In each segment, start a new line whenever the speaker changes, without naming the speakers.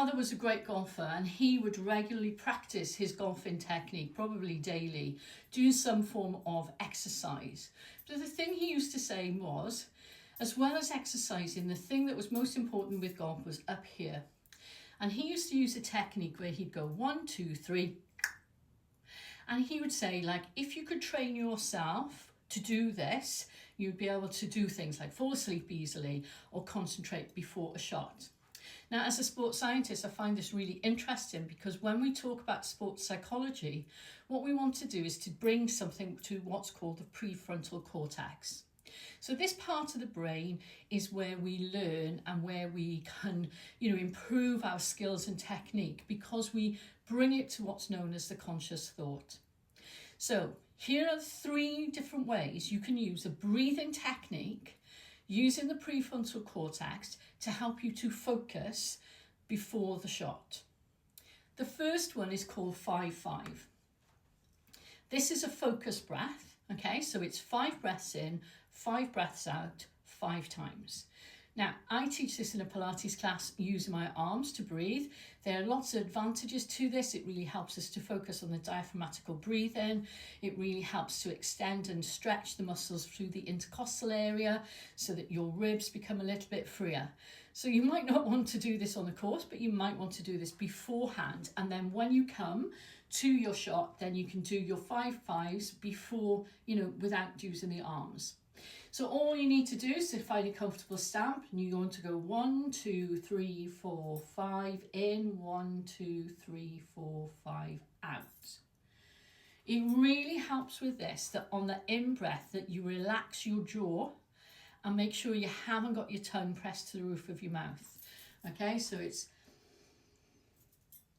father was a great golfer, and he would regularly practice his golfing technique, probably daily, doing some form of exercise. But the thing he used to say was, as well as exercising, the thing that was most important with golf was up here. And he used to use a technique where he'd go 1, 2, 3. And he would say, like, if you could train yourself to do this, you'd be able to do things like fall asleep easily or concentrate before a shot. Now, as a sports scientist, I find this really interesting because when we talk about sports psychology, what we want to do is to bring something to what's called the prefrontal cortex. So this part of the brain is where we learn and where we can, improve our skills and technique because we bring it to what's known as the conscious thought. So here are 3 different ways you can use a breathing technique using the prefrontal cortex to help you to focus before the shot. The first one is called 5-5. This is a focus breath, okay? So it's 5 breaths in, 5 breaths out, 5 times. Now, I teach this in a Pilates class using my arms to breathe. There are lots of advantages to this. It really helps us to focus on the diaphragmatical breathing. It really helps to extend and stretch the muscles through the intercostal area so that your ribs become a little bit freer. So you might not want to do this on the course, but you might want to do this beforehand. And then when you come to your shot, then you can do your 5-5s before, without using the arms. So all you need to do is to find a comfortable stamp, and you're going to go 1, 2, 3, 4, 5 in, 1, 2, 3, 4, 5 out. It really helps with this that on the in breath that you relax your jaw and make sure you haven't got your tongue pressed to the roof of your mouth. Okay, so it's,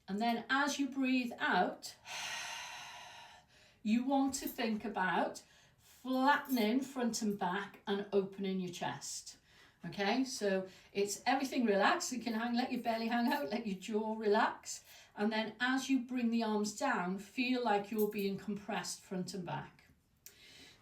and then as you breathe out, you want to think about flattening front and back and opening your chest. Okay, so it's everything relaxed. You can let your belly hang out, let your jaw relax. And then as you bring the arms down, feel like you're being compressed front and back.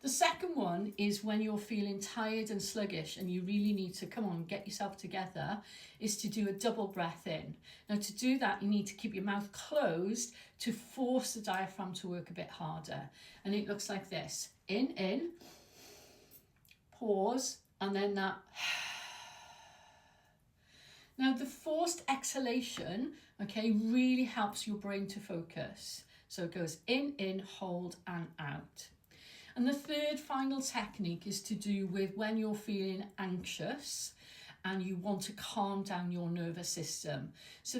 The second one is when you're feeling tired and sluggish and you really need to, get yourself together, is to do a double breath in. Now to do that, you need to keep your mouth closed to force the diaphragm to work a bit harder. And it looks like this. In, pause, and then that. Now the forced exhalation, okay, really helps your brain to focus. So it goes in, hold, and out. And the third final technique is to do with when you're feeling anxious and you want to calm down your nervous system. So